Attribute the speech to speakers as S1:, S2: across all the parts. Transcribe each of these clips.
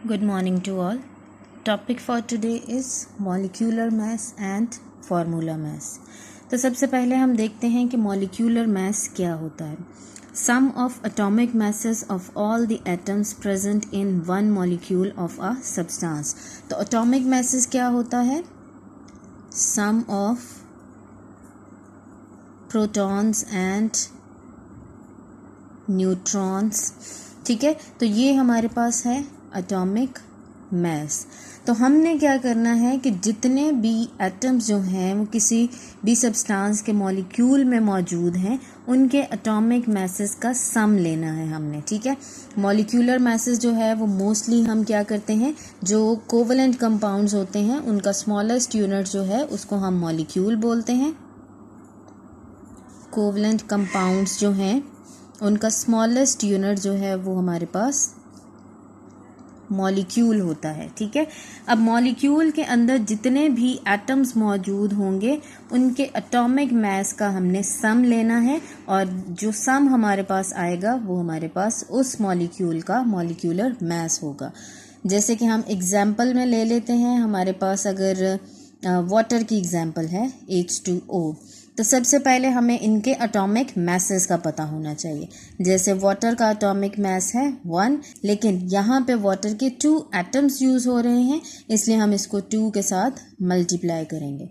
S1: Good morning to all. Topic for today is molecular mass and formula mass. तो सबसे पहले हम देखते हैं कि molecular mass क्या होता है. Sum of atomic masses of all the atoms present in one molecule of a substance. तो atomic masses क्या होता है? Sum of protons and neutrons. ठीक है, तो ये हमारे पास है एटॉमिक मास. तो हमने क्या करना है कि जितने भी एटम्स जो हैं वो किसी भी सब्सटेंस के मॉलिक्यूल में मौजूद हैं उनके एटॉमिक मासेस का सम लेना है हमने. ठीक है, मॉलिक्यूलर मासेस जो है वो मोस्टली हम क्या करते हैं, जो कोवलेंट कंपाउंड्स होते हैं उनका स्मॉलेस्ट यूनिट जो है उसको हम मॉलिक्यूल बोलते हैं. कोवलेंट कंपाउंड्स जो हैं उनका स्मॉलेस्ट यूनिट जो है वो हमारे पास मॉलिक्यूल होता है. ठीक है, अब मॉलिक्यूल के अंदर जितने भी एटम्स मौजूद होंगे उनके एटॉमिक मास का हमने सम लेना है और जो सम हमारे पास आएगा वो हमारे पास उस मॉलिक्यूल का मॉलिक्यूलर मास होगा. जैसे कि हम एग्जाम्पल में ले लेते हैं, हमारे पास अगर वाटर की एग्जाम्पल है H2O, तो सबसे पहले हमें इनके एटॉमिक मासेस का पता होना चाहिए. जैसे वाटर का एटॉमिक मास है 1, लेकिन यहाँ पे वाटर के 2 एटम्स यूज़ हो रहे हैं इसलिए हम इसको 2 के साथ मल्टीप्लाई करेंगे.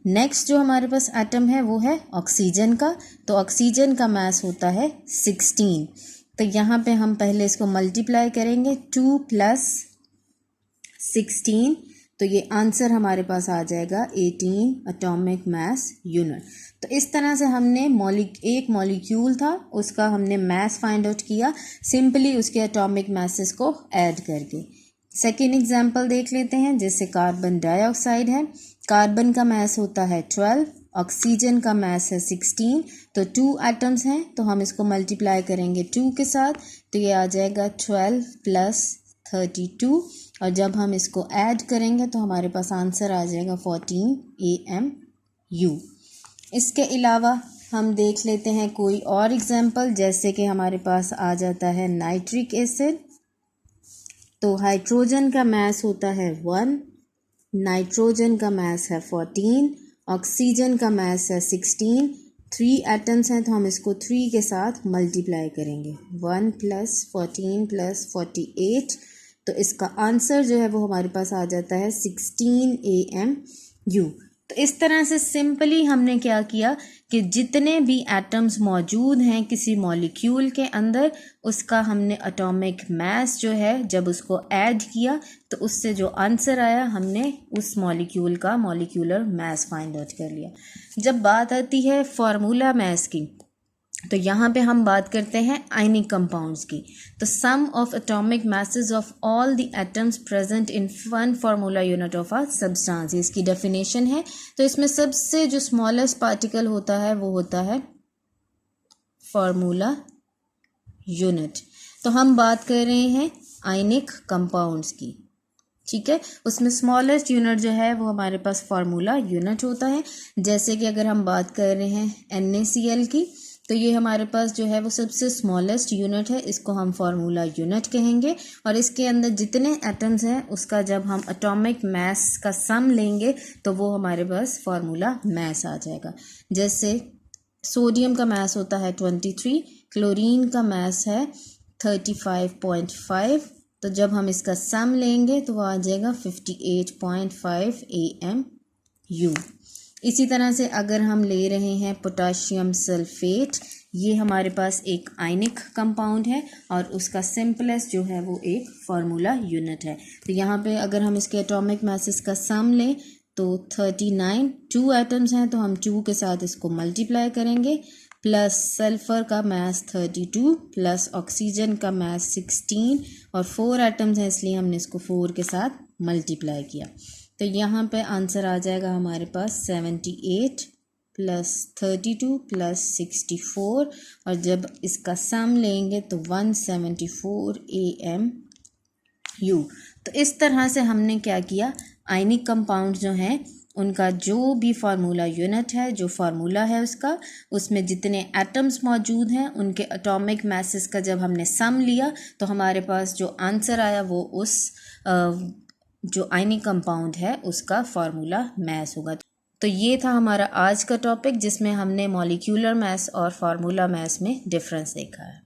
S1: नेक्स्ट जो हमारे पास एटम है वो है ऑक्सीजन का. तो ऑक्सीजन का मास होता है 16. तो यहाँ पे हम पहले इसको मल्टीप्लाई करेंगे 2 + 16, तो ये आंसर हमारे पास आ जाएगा 18 एटॉमिक मास यूनिट. तो इस तरह से हमने एक मॉलिक्यूल था उसका हमने मास फाइंड आउट किया सिंपली उसके एटॉमिक मासेस को ऐड करके. सेकेंड एग्जांपल देख लेते हैं. जैसे कार्बन डाइऑक्साइड है, कार्बन का मास होता है 12, ऑक्सीजन का मास है 16, तो 2 एटम्स हैं तो हम इसको मल्टीप्लाई करेंगे 2 के साथ, तो ये आ जाएगा 12 + 32 और जब हम इसको ऐड करेंगे तो हमारे पास आंसर आ जाएगा 14 AMU. इसके अलावा हम देख लेते हैं कोई और एग्जांपल. जैसे कि हमारे पास आ जाता है नाइट्रिक एसिड. तो हाइड्रोजन का मास होता है 1, नाइट्रोजन का मास है 14, ऑक्सीजन का मास है 16, 3 एटम्स हैं तो हम इसको 3 के साथ मल्टीप्लाई करेंगे 1 + 14 + 48, तो इसका आंसर जो है वो हमारे पास आ जाता है 16 AMU. तो इस तरह से सिंपली हमने क्या किया कि जितने भी एटम्स मौजूद हैं किसी मॉलिक्यूल के अंदर उसका हमने एटॉमिक मास जो है जब उसको ऐड किया तो उससे जो आंसर आया हमने उस मॉलिक्यूल का मॉलिक्यूलर मास फाइंड आउट कर लिया. जब बात आती है फार्मूला मास की तो यहाँ पे हम बात करते हैं आयनिक कंपाउंड्स की. तो sum of atomic masses of all the atoms present in one formula unit of a substance, इसकी डेफिनेशन है. तो इसमें सबसे जो स्मॉलेस्ट पार्टिकल होता है वो होता है फार्मूला यूनिट. तो हम बात कर रहे हैं आयनिक कंपाउंड्स की. ठीक है, उसमें स्मॉलेस्ट यूनिट जो है वो हमारे पास फार्मूला यूनिट होता है. जैसे कि अगर हम बात कर रहे हैं NaCl की तो ये हमारे पास जो है वो सबसे स्मॉलेस्ट यूनिट है, इसको हम फार्मूला यूनिट कहेंगे. और इसके अंदर जितने एटम्स हैं उसका जब हम एटॉमिक मास का सम लेंगे तो वो हमारे पास फार्मूला मास आ जाएगा. जैसे सोडियम का मास होता है 23, क्लोरीन का मास है 35.5, तो जब हम इसका सम लेंगे तो वो आ जाएगा 58.5 AMU. इसी तरह से अगर हम ले रहे हैं पोटाशियम सल्फेट, ये हमारे पास एक आयनिक कंपाउंड है और उसका सिंपलेस्ट जो है वो एक फार्मूला यूनिट है. तो यहाँ पे अगर हम इसके एटॉमिक मासेस का सम लें तो 39, 2 एटम्स हैं तो हम 2 के साथ इसको मल्टीप्लाई करेंगे, प्लस सल्फ़र का मास 32 प्लस ऑक्सीजन का मास 16 और 4 एटम्स हैं इसलिए हमने इसको 4 के साथ मल्टीप्लाई किया. तो यहाँ पे आंसर आ जाएगा हमारे पास 78 + 32 + 64 और जब इसका सम लेंगे तो 174 AMU. तो इस तरह से हमने क्या किया, आयनिक कंपाउंड जो हैं उनका जो भी फार्मूला यूनिट है, जो फार्मूला है उसका, उसमें जितने एटम्स मौजूद हैं उनके एटॉमिक मासेस का जब हमने सम लिया तो हमारे पास जो आंसर आया वो उस जो आयनिक कंपाउंड है उसका फार्मूला मास होगा। तो ये था हमारा आज का टॉपिक जिसमें हमने मॉलिक्यूलर मास और फार्मूला मास में डिफरेंस देखा है।